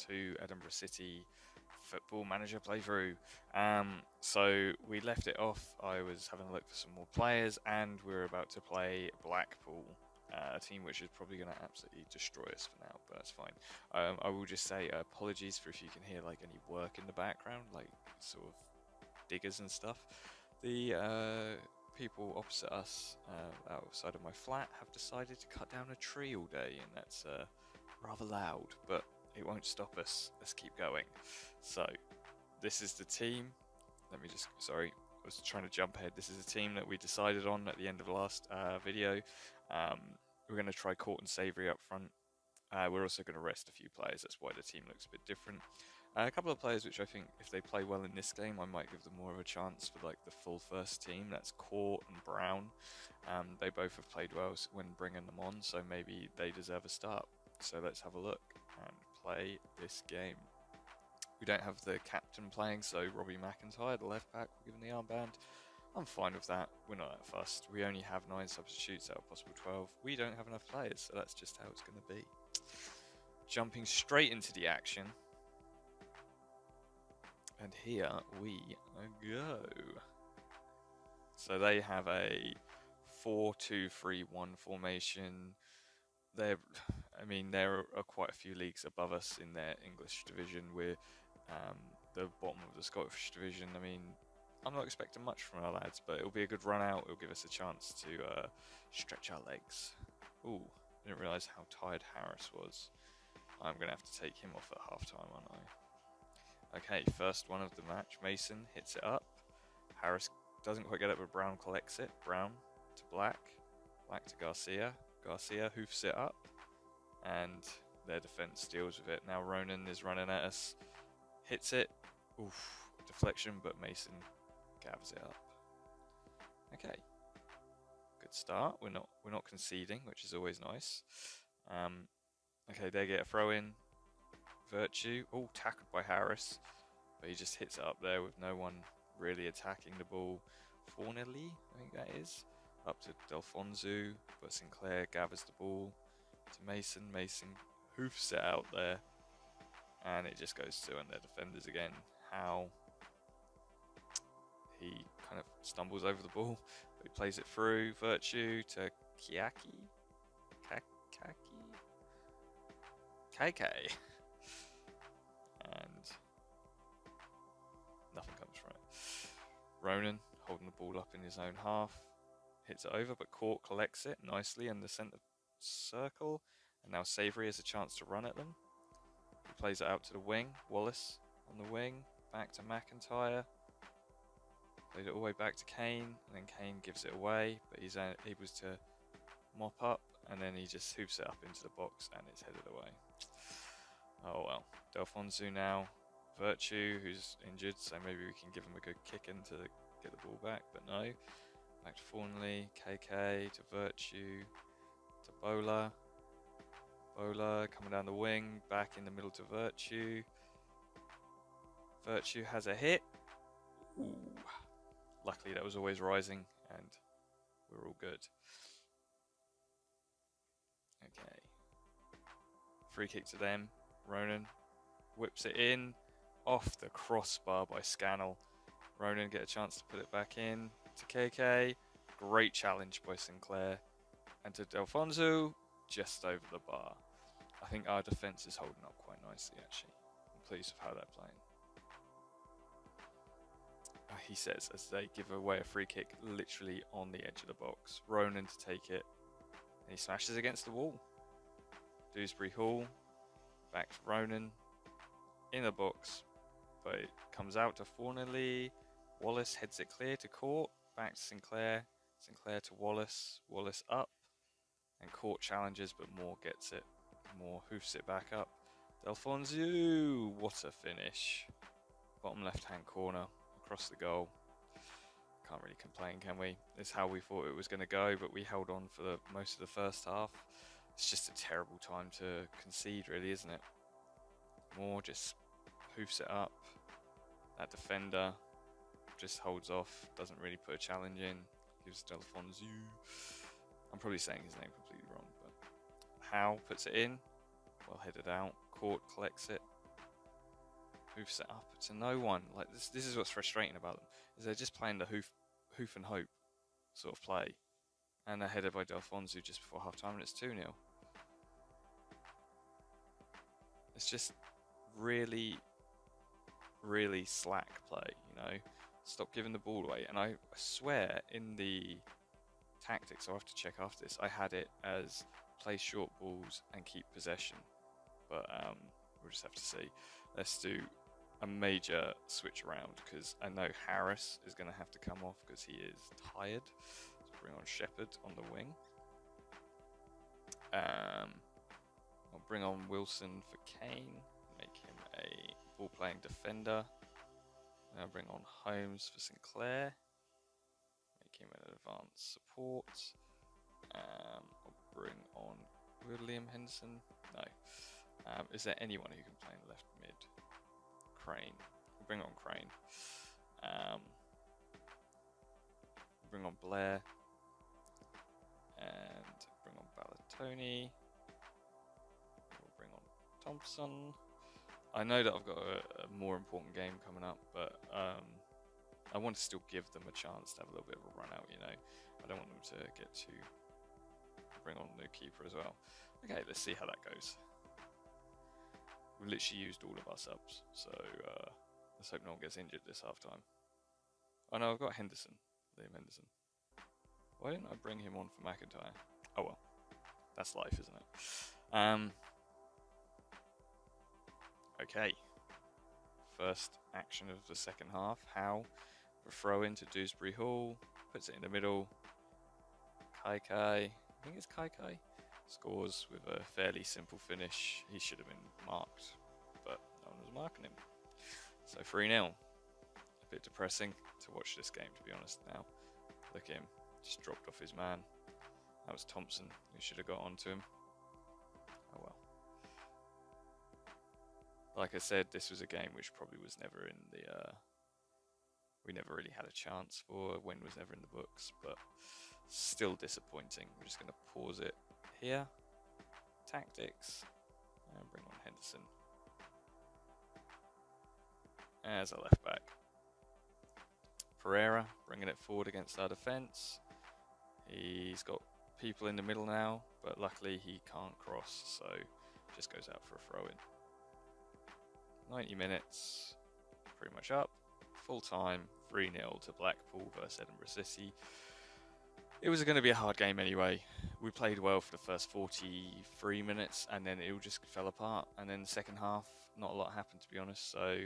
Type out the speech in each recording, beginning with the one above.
to Edinburgh City Football Manager playthrough. So we left it off. I was having a look for some more players, and we were about to play Blackpool, a team which is probably going to absolutely destroy us for now, but that's fine. I will just say apologies for if you can hear like any work in the background, like sort of diggers and stuff. The people opposite us outside of my flat have decided to cut down a tree all day, and that's rather loud, but it won't stop us. Let's keep going. So, this is the team. Sorry, I was trying to jump ahead. This is the team that we decided on at the end of the last video. We're going to try Court and Savoury up front. We're also going to rest a few players. That's why the team looks a bit different. A couple of players which I think, if they play well in this game, I might give them more of a chance for like the full first team. That's Court and Brown. They both have played well when bringing them on, so maybe they deserve a start. So let's have a look and play this game. We don't have the captain playing, so Robbie McIntyre, the left back, we're given the armband. I'm fine with that. We're not that fussed. We only have 9 substitutes out of possible 12. We don't have enough players, so that's just how it's going to be. Jumping straight into the action. And here we go. So they have a 4-2-3-1 formation. There are quite a few leagues above us in their English division. We're the bottom of the Scottish division. I mean, I'm not expecting much from our lads, but it'll be a good run out. It'll give us a chance to stretch our legs. Ooh, I didn't realise how tired Harris was. I'm going to have to take him off at half-time, aren't I? Okay, first one of the match. Mason hits it up. Harris doesn't quite get it, but Brown collects it. Brown to Black. Black to Garcia. Garcia hoofs it up. And their defence deals with it. Now Ronan is running at us. Hits it. Oof. Deflection, but Mason gabs it up. Okay. Good start. We're not conceding, which is always nice. Okay, they get a throw in. Virtue. Oh, tackled by Harris. But he just hits it up there with no one really attacking the ball. Fornelli, I think that is. Up to Delfonzu, but Sinclair gathers the ball to Mason. Mason hoofs it out there. And it just goes to their defenders again. How he kind of stumbles over the ball, but he plays it through. Virtue to Kiaki. KK. And nothing comes from it. Ronan holding the ball up in his own half. Hits it over, but Court collects it nicely in the centre circle. And now Savoury has a chance to run at them. He plays it out to the wing. Wallace on the wing. Back to McIntyre. Played it all the way back to Kane. And then Kane gives it away. But he's able to mop up. And then he just hoops it up into the box. And it's headed away. Oh well. Delfonzu now. Virtue, who's injured. So maybe we can give him a good kick in to get the ball back. But no. Back to Fornley. KK to Virtue. To Bola. Bola coming down the wing, back in the middle to Virtue. Virtue has a hit. Ooh. Luckily that was always rising and we're all good. Okay. Free kick to them. Ronan whips it in. Off the crossbar by Scannell. Ronan get a chance to put it back in to KK. Great challenge by Sinclair. And to Delfonzu. Just over the bar. I think our defence is holding up quite nicely, actually. I'm pleased with how they're playing. He says, as they give away a free kick literally on the edge of the box. Ronan to take it. And he smashes against the wall. Dewsbury Hall. Back to Ronan. In the box. But it comes out to Fornelli. Wallace heads it clear to Court. Back to Sinclair. Sinclair to Wallace. Wallace up. And Court challenges, but Moore gets it. Moore hoofs it back up. Delfonzu, what a finish. Bottom left-hand corner, across the goal. Can't really complain, can we? It's how we thought it was going to go, but we held on for most of the first half. It's just a terrible time to concede, really, isn't it? Moore just hoofs it up. That defender just holds off, doesn't really put a challenge in. Gives Delfonzu. I'm probably saying his name completely wrong, but Howe puts it in. Well headed out. Court collects it. Hoof set up to no one. Like this is what's frustrating about them, is they're just playing the hoof and hope sort of play. And they're headed by Delfonso just before half time, and it's 2-0. It's just really, really slack play, you know. Stop giving the ball away. And I swear in the tactics, I'll have to check after this, I had it as play short balls and keep possession. But we'll just have to see. Let's do a major switch around, because I know Harris is going to have to come off because he is tired. So bring on Shepherd on the wing. I'll bring on Wilson for Kane, make him a ball-playing defender. And I'll bring on Holmes for Sinclair, make him an advanced support. I'll bring on William Henderson. No. Is there anyone who can play in left mid? Crane. We'll bring on Crane. We'll bring on Blair. And bring on Ballatoni. We'll bring on Thompson. I know that I've got a more important game coming up, but I want to still give them a chance to have a little bit of a run out, you know. I don't want them to get too... Bring on a new keeper as well. Okay, let's see how that goes. We've literally used all of our subs, so let's hope no one gets injured this half time. Oh no, I've got Henderson, Liam Henderson. Why didn't I bring him on for McIntyre? Oh well, that's life, isn't it? Okay, first action of the second half. Howe, a throw into Dewsbury Hall, puts it in the middle. Kai, I think it's Kai, scores with a fairly simple finish. He should have been marked, but no one was marking him. So 3-0. A bit depressing to watch this game, to be honest now. Look at him, just dropped off his man. That was Thompson, who should have got onto him. Oh well. Like I said, this was a game which probably was never in the... we never really had a chance for, win was never in the books, but still disappointing. We're just going to pause it here. Tactics. And bring on Henderson as a left back. Pereira bringing it forward against our defence. He's got people in the middle now, but luckily he can't cross, so just goes out for a throw in. 90 minutes, pretty much up. Full time, 3-0 to Blackpool versus Edinburgh City. It was going to be a hard game anyway. We played well for the first 43 minutes, and then it all just fell apart. And then the second half, not a lot happened, to be honest. So,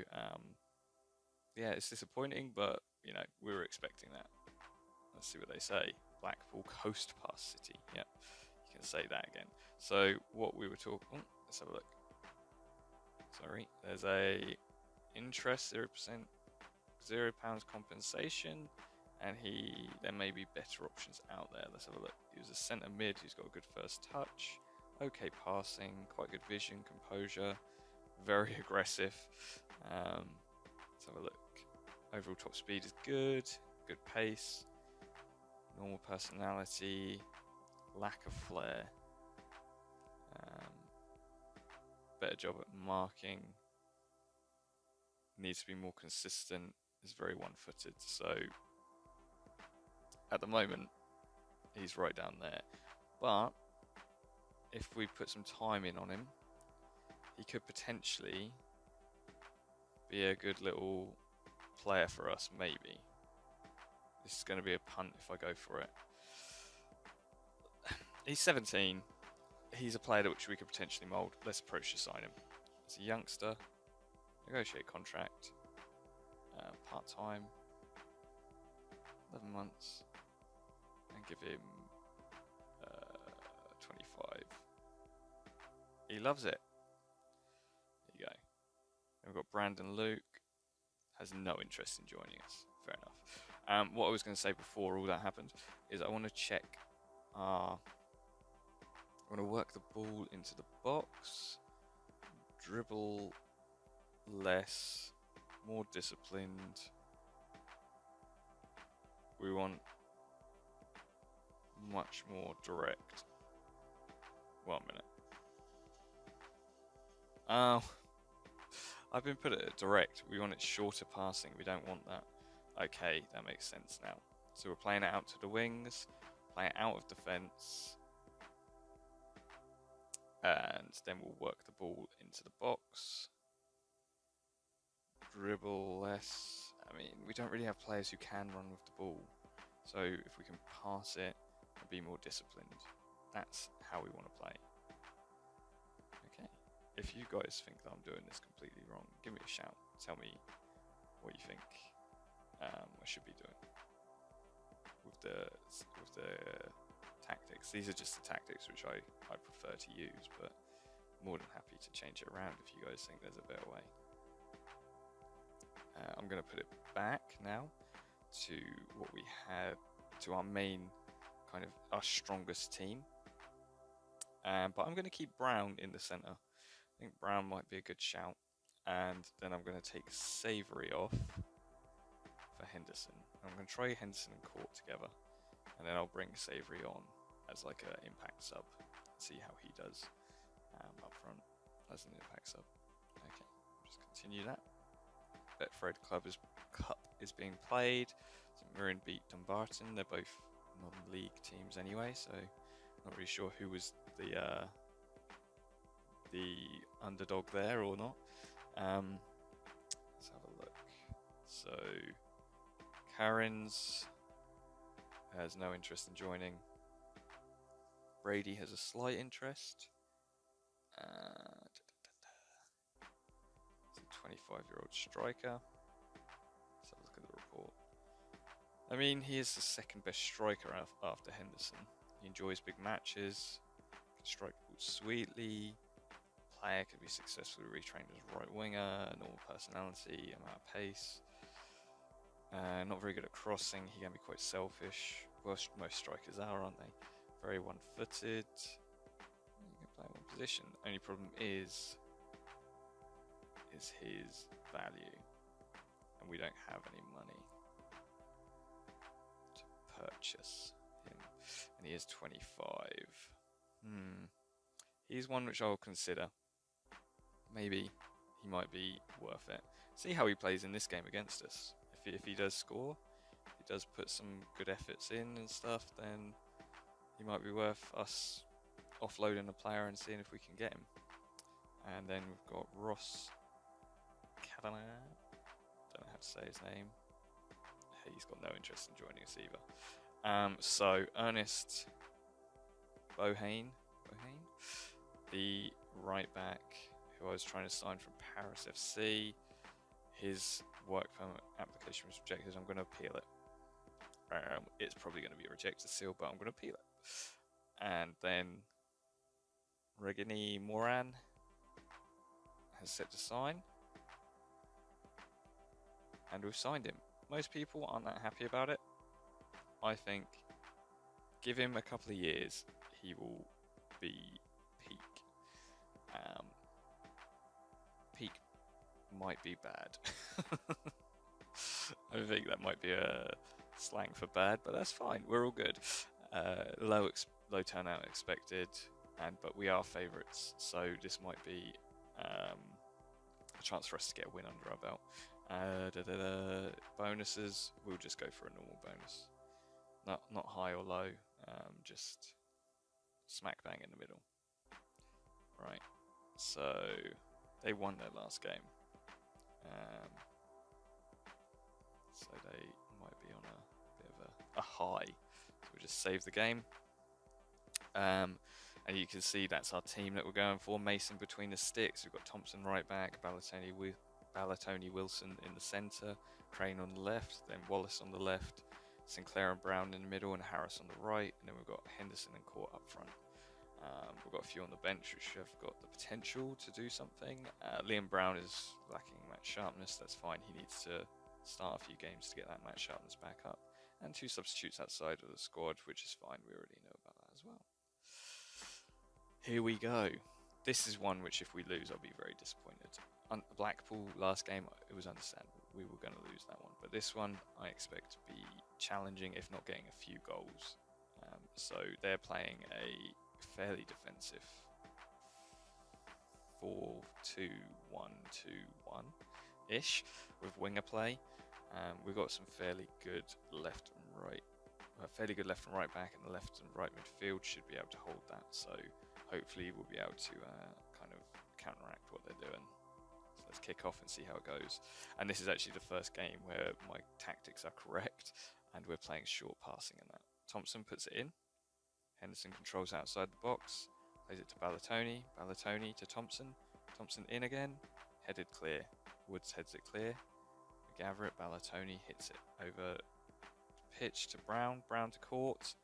yeah, it's disappointing, but, you know, we were expecting that. Let's see what they say. Blackpool coast past City. Yeah, you can say that again. So, what we were talking... Oh, let's have a look. Sorry. There's a interest, 0%, £0 compensation. And there may be better options out there. Let's have a look. He was a centre mid who's got a good first touch. Okay passing, quite good vision, composure, very aggressive. Let's have a look. Overall top speed is good pace, normal personality, lack of flair. Better job at marking. Needs to be more consistent. Is very one-footed. So at the moment, he's right down there. But if we put some time in on him, he could potentially be a good little player for us, maybe. This is going to be a punt if I go for it. He's 17. He's a player which we could potentially mould. Let's approach to sign him. He's a youngster. Negotiate contract. Part-time. 11 months. And give him 25. He loves it. There you go. Then we've got Brandon Luke. Has no interest in joining us. Fair enough. What I was going to say before all that happened is I want to check our... I want to work the ball into the box. Dribble less. More disciplined. We want much more direct. 1 minute. I I've been put at direct. We want it shorter passing. We don't want that. Okay, that makes sense now. So we're playing it out to the wings, playing it out of defence, and then we'll work the ball into the box. Dribble less. I mean, we don't really have players who can run with the ball. So if we can pass it and be more disciplined, that's how we want to play. Okay. If you guys think that I'm doing this completely wrong, give me a shout. Tell me what you think I should be doing with the tactics. These are just the tactics which I prefer to use, but more than happy to change it around if you guys think there's a better way. I'm going to put it back now to what we had, to our main kind of our strongest team. But I'm going to keep Brown in the centre. I think Brown might be a good shout. And then I'm going to take Savoury off for Henderson. I'm going to try Henderson and Court together. And then I'll bring Savoury on as like an impact sub. See how he does up front as an impact sub. Okay, just continue that. Betfred Cup is being played. St Mirren beat Dumbarton. They're both non-league teams anyway, so not really sure who was the underdog there or not. Let's have a look. So Karen's has no interest in joining. Brady has a slight interest. It's a 25-year-old striker. Let's have a look at the report. I mean, he is the second best striker after Henderson. He enjoys big matches, can strike balls sweetly. Player could be successfully retrained as a right winger, normal personality, amount of pace. Not very good at crossing. He can be quite selfish. Well, most strikers are, aren't they? Very one-footed. You can play one position. Only problem is his value, and we don't have any money to purchase him. And he is 25. He's one which I'll consider. Maybe he might be worth it. See how he plays in this game against us. If he does score, if he does put some good efforts in and stuff, then he might be worth us offloading a player and seeing if we can get him. And then we've got Ross Kavanagh. Don't know how to say his name. He's got no interest in joining us either. So Ernest Bohane, the right back who I was trying to sign from Paris FC, his work permit application was rejected. I'm going to appeal it. It's probably going to be a rejected seal, but I'm going to appeal it. And then Regini Moran has set to sign, and we've signed him. Most people aren't that happy about it. I think give him a couple of years, he will be peak. Peak might be bad. I think that might be a slang for bad, but that's fine. We're all good. Low turnout expected, but we are favourites, so this might be a chance for us to get a win under our belt. Bonuses, we'll just go for a normal bonus. Not high or low, just smack bang in the middle. Right, so they won their last game. So they might be on a bit of a high. So we'll just save the game. And you can see that's our team that we're going for. Mason between the sticks. We've got Thompson right back, Ballatoni Wilson in the centre, Crane on the left, then Wallace on the left, Sinclair and Brown in the middle, and Harris on the right. And then we've got Henderson and Court up front. We've got a few on the bench which have got the potential to do something. Liam Brown is lacking match sharpness. That's fine. He needs to start a few games to get that match sharpness back up. And 2 substitutes outside of the squad, which is fine. We already know about that as well. Here we go. This is one which if we lose, I'll be very disappointed. Blackpool last game, it was understandable. We were going to lose that one. But this one, I expect to be challenging, if not getting a few goals. So they're playing a fairly defensive 4-2-1-2-1-ish with winger play. We've got some fairly good left and right back, and the left and right midfield should be able to hold that. So hopefully we'll be able to kind of counteract what they're doing. So let's kick off and see how it goes. And this is actually the first game where my tactics are correct, and we're playing short passing in that. Thompson puts it in. Henderson controls outside the box. Plays it to Ballatoni. Ballatoni to Thompson. Thompson in again. Headed clear. Woods heads it clear. We gather it. Ballatoni hits it over pitch to Brown. Brown to Court.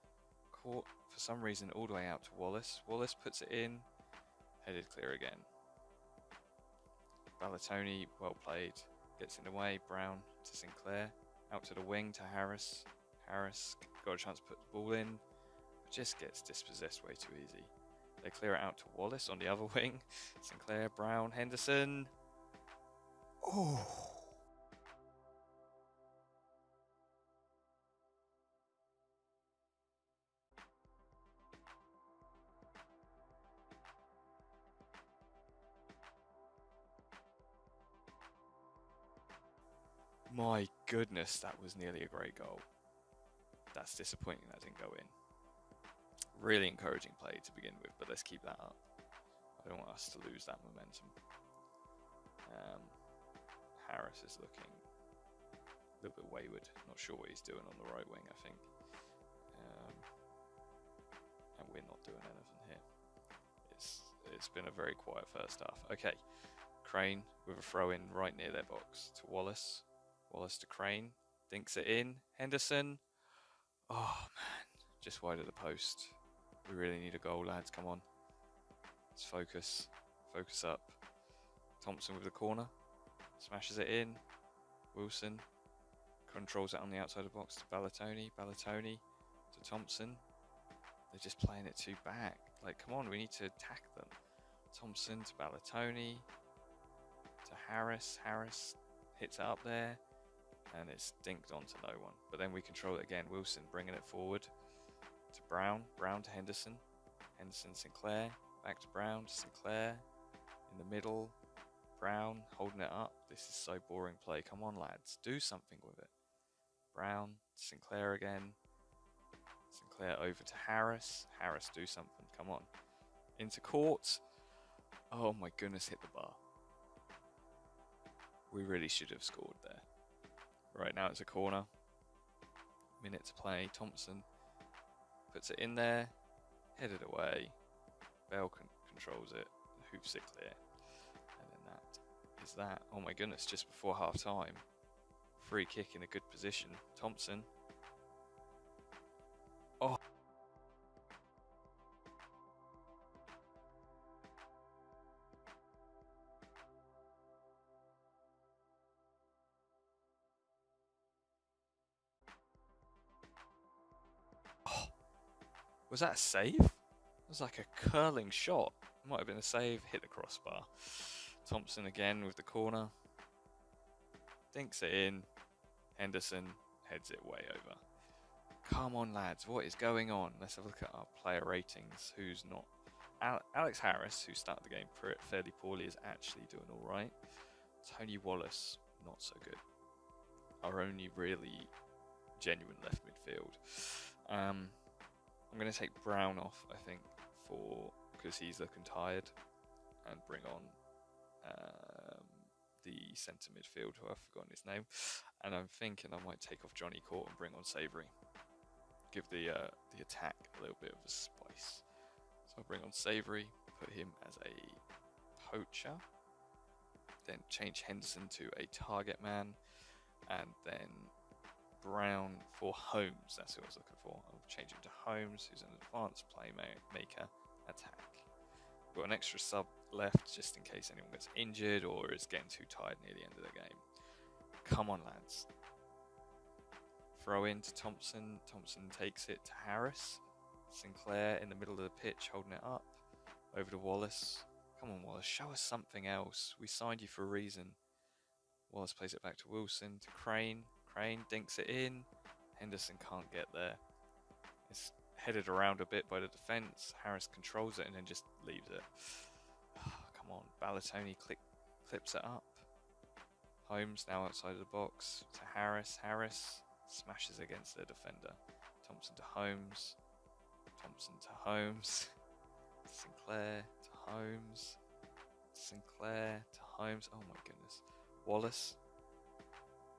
Court, for some reason, all the way out to Wallace. Wallace puts it in. Headed clear again. Ballatoni, well played. Gets in the way. Brown to Sinclair. Out to the wing to Harris. Harris got a chance to put the ball in. Just gets dispossessed way too easy. They clear it out to Wallace on the other wing. Sinclair, Brown, Henderson. Oh. My goodness, that was nearly a great goal. That's disappointing that didn't go in. Really encouraging play to begin with, but let's keep that up. I don't want us to lose that momentum. Harris is looking a little bit wayward. Not sure what he's doing on the right wing, I think. And we're not doing anything here. It's been a very quiet first half. Okay, Crane with a throw in right near their box to Wallace. Wallace to Crane. Dinks it in. Henderson. Oh, man. Just wide of the post. We really need a goal, lads. Come on. Let's focus. Focus up. Thompson with the corner. Smashes it in. Wilson controls it on the outside of the box to Ballatoni. Ballatoni to Thompson. They're just playing it too back. Like, come on, we need to attack them. Thompson to Ballatoni. To Harris. Harris hits it up there. And it's dinked onto no one. But then we control it again. Wilson bringing it forward to Brown. Brown to Henderson. Henderson, Sinclair. Back to Brown to Sinclair. In the middle. Brown holding it up. This is so boring play. Come on, lads. Do something with it. Brown, Sinclair again. Sinclair over to Harris. Harris, do something. Come on. Into Court. Oh my goodness, hit the bar. We really should have scored there. Right now it's a corner. Minute to play. Thompson puts it in there. Headed away. Bell controls it. Hoops it clear. And then that is that. Oh my goodness, just before half time. Free kick in a good position. Thompson. Oh. Was that a save? It was like a curling shot. It might have been a save, hit the crossbar. Thompson again with the corner. Dinks it in. Henderson heads it way over. Come on, lads, what is going on? Let's have a look at our player ratings. Who's not? Alex Harris, who started the game fairly poorly, is actually doing all right. Tony Wallace, not so good. Our only really genuine left midfield. I'm going to take Brown off, I think, because he's looking tired, and bring on the centre midfield, who I've forgotten his name. And I'm thinking I might take off Johnny Court and bring on Savory. Give the attack a little bit of a spice. So I'll bring on Savory, put him as a poacher, then change Henderson to a target man, and then Brown for Holmes. That's who I was looking for. I'll change him to Holmes, who's an advanced playmaker attack. Got an extra sub left just in case anyone gets injured or is getting too tired near the end of the game. Come on, lads. Throw in to Thompson. Thompson takes it to Harris. Sinclair in the middle of the pitch holding it up. Over to Wallace. Come on, Wallace. Show us something else. We signed you for a reason. Wallace plays it back to Wilson. To Crane. Crane dinks it in. Henderson can't get there. It's headed around a bit by the defence. Harris controls it and then just leaves it. Oh, Come on, Ballatoni clips it up. Holmes now outside of the box to Harris. Harris smashes against their defender. Thompson to Holmes. Thompson to Holmes. Sinclair to Holmes. Sinclair to Holmes. Oh my goodness. Wallace.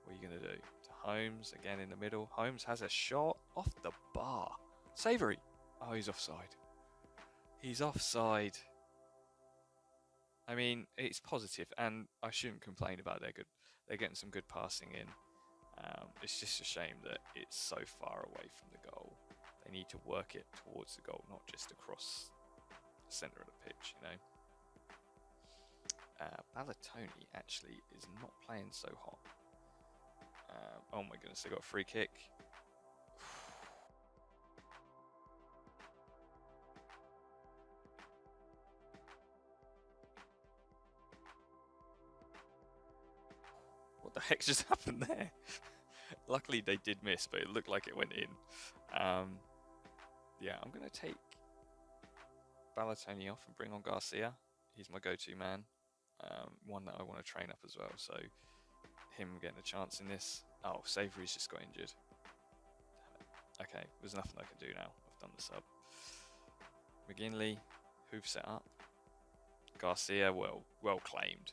What are you going to do? To Holmes again in the middle. Holmes has a shot off the bar. Savoury. Oh, he's offside. He's offside. I mean, it's positive, and I shouldn't complain about they're getting some good passing in. It's just a shame that it's so far away from the goal. They need to work it towards the goal, not just across the centre of the pitch, you know. Ballatoni actually is not playing so hot. Oh my goodness, they got a free kick. What the heck just happened there? Luckily they did miss, but it looked like it went in. Yeah, I'm going to take Ballatoni off and bring on Garcia. He's my go-to man. One that I want to train up as well, so him getting a chance in this. Oh, Savoury's just got injured. Okay, there's nothing I can do now. I've done the sub. McGinley, hoofs it up. Garcia, well claimed.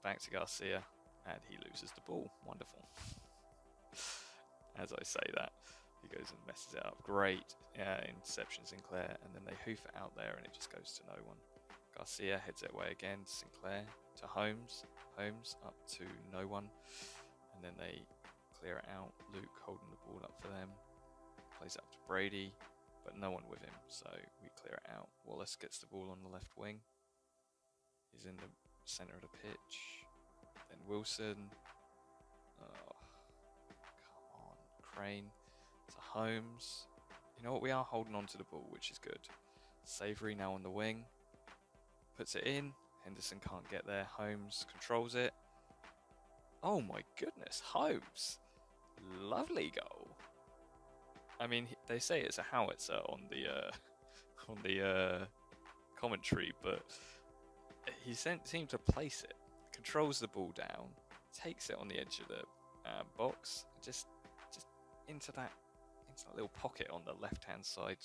Back to Garcia, and he loses the ball. Wonderful. As I say that, he goes and messes it up. Great interception, Sinclair, and then they hoof it out there, and it just goes to no one. Garcia heads it away again. Sinclair to Holmes. Holmes up to no one, and then they clear it out. Luke holding the ball up for them. Plays it up to Brady, but no one with him, so we clear it out. Wallace gets the ball on the left wing. He's in the centre of the pitch. Then Wilson. Oh, come on. Crane to Holmes. You know what? We are holding on to the ball, which is good. Savoury now on the wing. Puts it in. Henderson can't get there. Holmes controls it. Oh my goodness. Holmes. Lovely goal. I mean, they say it's a howitzer on the commentary, but he seemed to place it, controls the ball down, takes it on the edge of the box, just into that little pocket on the left-hand side.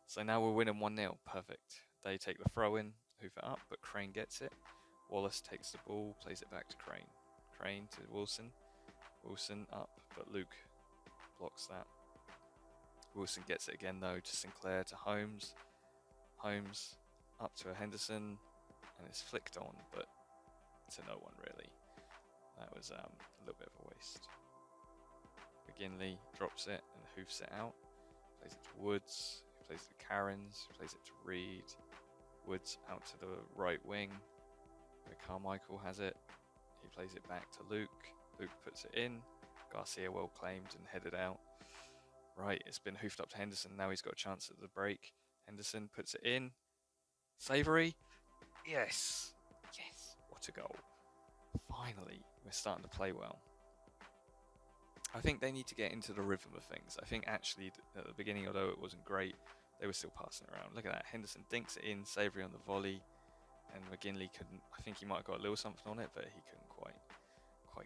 So now we're winning 1-0. Perfect. They take the throw in, hoof it up, but Crane gets it. Wallace takes the ball, plays it back to Crane. Crane to Wilson. Wilson up, but Luke blocks that. Wilson gets it again though to Sinclair to Holmes. Holmes up to Henderson, and it's flicked on, but to no one really. That was a little bit of a waste. McGinley drops it and hoofs it out. Plays it to Woods. He plays it to Cairns. Plays it to Reed. Woods out to the right wing, where Carmichael has it. He plays it back to Luke. Luke puts it in. Garcia well claimed and headed out. Right, it's been hoofed up to Henderson. Now he's got a chance at the break. Henderson puts it in. Savoury. Yes. Yes. What a goal. Finally, we're starting to play well. I think they need to get into the rhythm of things. I think actually at the beginning, although it wasn't great, they were still passing around. Look at that. Henderson dinks it in. Savoury on the volley. And McGinley couldn't. I think he might have got a little something on it, but he couldn't quite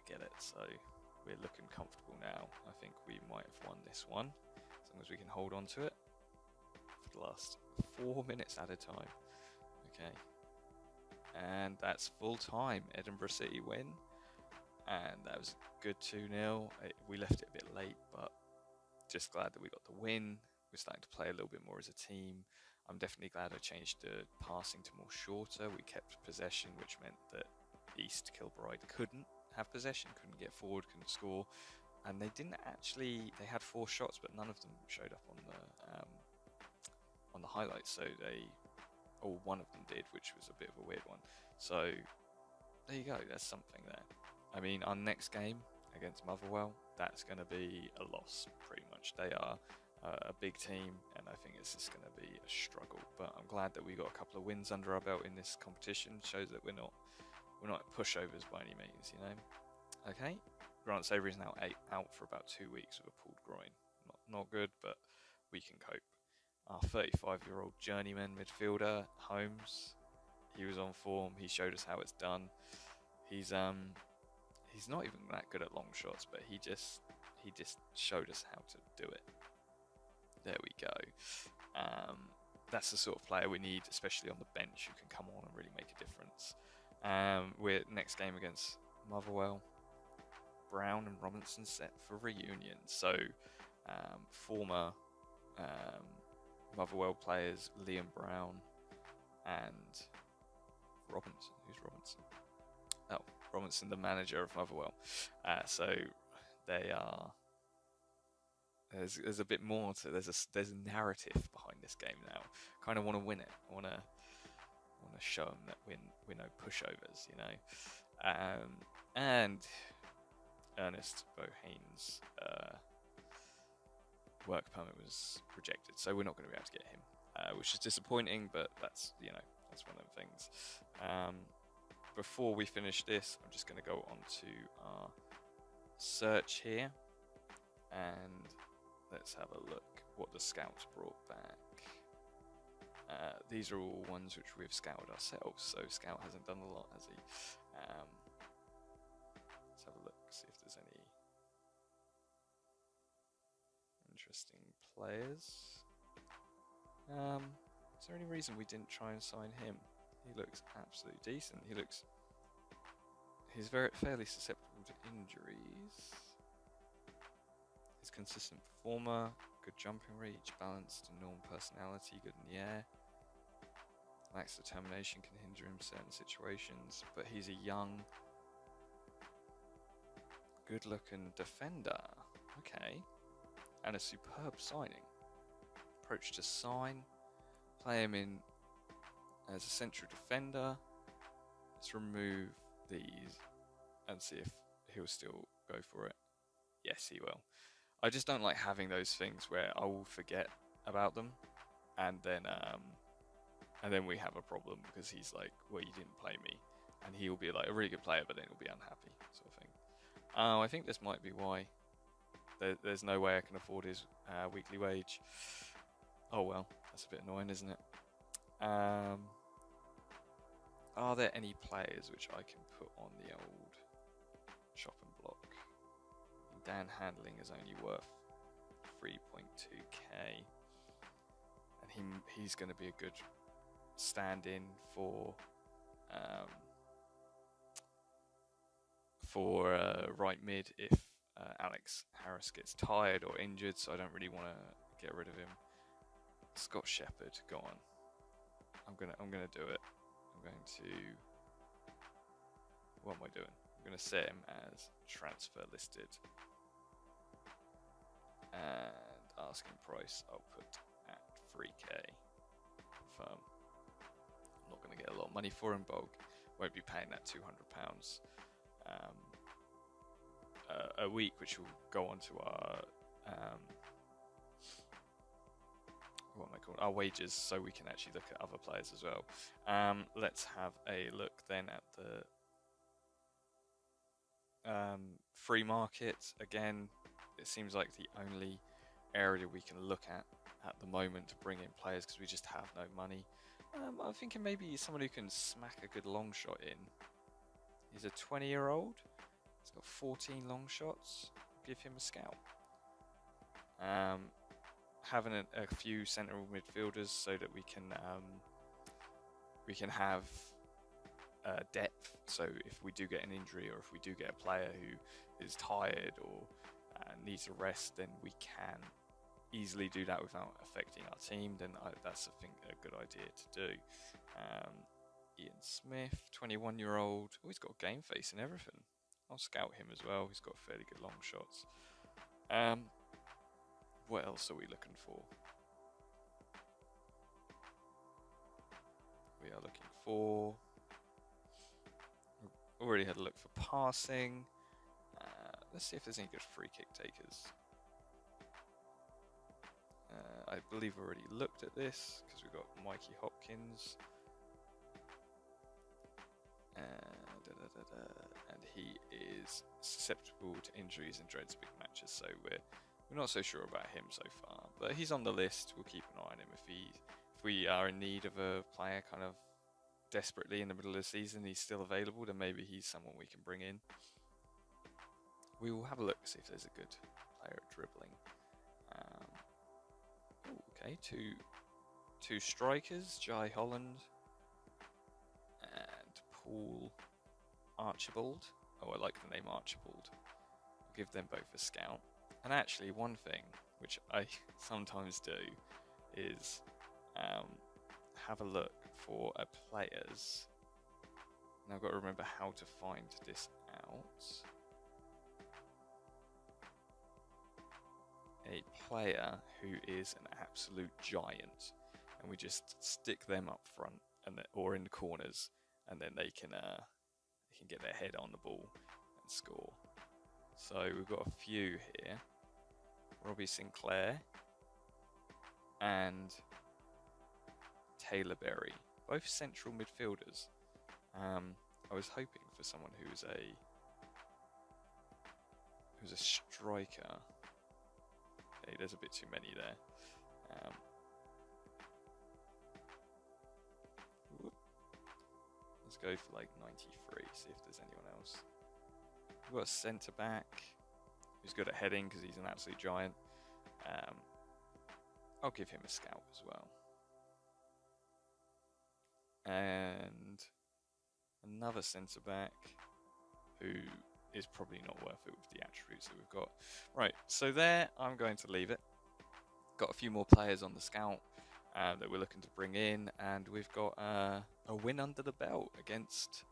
get it. So we're looking comfortable now. I think we might have won this one, as long as we can hold on to it for the last 4 minutes at a time. Okay, and that's full time. Edinburgh City win, and that was a good 2-0. We left it a bit late, but just glad that we got the win. We're starting to play a little bit more as a team. I'm definitely glad I changed the passing to more shorter. We kept possession, which meant that East Kilbride couldn't have possession, couldn't get forward, couldn't score, and they didn't actually. They had 4 shots, but none of them showed up on the highlights. So one of them did, which was a bit of a weird one. So there you go. There's something there. I mean, our next game against Motherwell, that's going to be a loss, pretty much. They are a big team, and I think it's just going to be a struggle. But I'm glad that we got a couple of wins under our belt in this competition. Shows that we're not pushovers by any means, you know. Okay, Grant Savoury is now out for about 2 weeks with a pulled groin. Not good, but we can cope. Our 35-year-old journeyman midfielder Holmes He was on form. He showed us how it's done. He's not even that good at long shots, but he just showed us how to do it. There we go. That's the sort of player we need, especially on the bench, who can come on and really make a difference. We're next game against Motherwell. Brown and Robinson set for reunion. So former Motherwell players Liam Brown and Robinson. Who's Robinson? Oh, Robinson, the manager of Motherwell. So they are. There's a bit more to there's a narrative behind this game now. Kind of want to win it. I want to show them that we're no pushovers, you know. And Ernest Bohane's work permit was rejected, so we're not going to be able to get him, which is disappointing. But that's one of the things. Before we finish this, I'm just going to go on to our search here and let's have a look what the scouts brought back. These are all ones which we've scouted ourselves, so Scout hasn't done a lot, has he? Let's have a look, see if there's any interesting players. Is there any reason we didn't try and sign him? He looks absolutely decent. He's fairly susceptible to injuries. He's a consistent performer, good jumping reach, balanced and normal personality, good in the air. Lacks determination, can hinder him in certain situations, but he's a young, good-looking defender. Okay, and a superb signing. Approach to sign, play him in as a central defender. Let's remove these and see if he'll still go for it. Yes, he will. I just don't like having those things where I will forget about them, and then we have a problem because he's like, well, you didn't play me, and he'll be like a really good player, but then he'll be unhappy, sort of thing. I think this might be why. There's no way I can afford his weekly wage. Oh well, that's a bit annoying, isn't it? Are there any players which I can put on the old chopping block? Dan Handling is only worth 3.2k, and he's going to be a good stand-in for right mid if Alex Harris gets tired or injured, so I don't really want to get rid of him. Scott Shepherd, go on. I'm gonna do it. What am I doing? I'm gonna set him as transfer listed, and asking price I'll put at 3k. Confirm. I'm not gonna get a lot of money for him, but won't be paying that £200 a week, which will go on to our what am I called? Our wages, so we can actually look at other players as well. Let's have a look then at the free market. Again, it seems like the only area we can look at the moment to bring in players because we just have no money. I'm thinking maybe someone who can smack a good long shot in. He's a 20-year-old. He's got 14 long shots. Give him a scout. Having a few central midfielders so that we can have depth. So if we do get an injury, or if we do get a player who is tired or needs a rest, then we can easily do that without affecting our team. Then that's a good idea to do. Ian Smith, 21-year-old. Oh, he's got game face and everything. I'll scout him as well. He's got fairly good long shots. What else are we looking for? We are looking for... already had a look for passing. Let's see if there's any good free kick takers. I believe we already looked at this because we've got Mikey Hopkins. And he is susceptible to injuries and dreads big matches, so we're not so sure about him so far. But he's on the list. We'll keep an eye on him if we are in need of a player kind of desperately in the middle of the season, he's still available, then maybe he's someone we can bring in. We will have a look, see if there's a good player at dribbling. Okay, two strikers, Jai Holland and Paul Archibald. Oh, I like the name Archibald. I'll give them both a scout. And actually, one thing which I sometimes do is have a look for a player's. Now I've got to remember how to find this out. A player who is an absolute giant, and we just stick them up front or in the corners, and then they can get their head on the ball and score. So we've got a few here. Robbie Sinclair and Taylor Berry, both central midfielders. I was hoping for someone who's a striker. Okay, there's a bit too many there. Let's go for like 93, see if there's anyone else. We've got a centre back who's good at heading because he's an absolute giant. I'll give him a scout as well. And another centre back who is probably not worth it with the attributes that we've got. Right, so there I'm going to leave it. Got a few more players on the scout that we're looking to bring in, and we've got a win under the belt against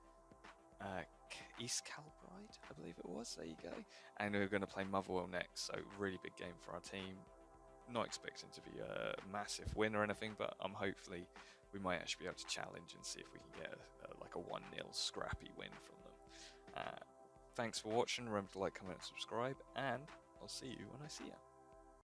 East Kilbride, I believe it was. There you go. And we're going to play Motherwell next, so really big game for our team. Not expecting to be a massive win or anything, but hopefully we might actually be able to challenge and see if we can get like a 1-0 scrappy win from them. Thanks for watching. Remember to like, comment, and subscribe, and I'll see you when I see you.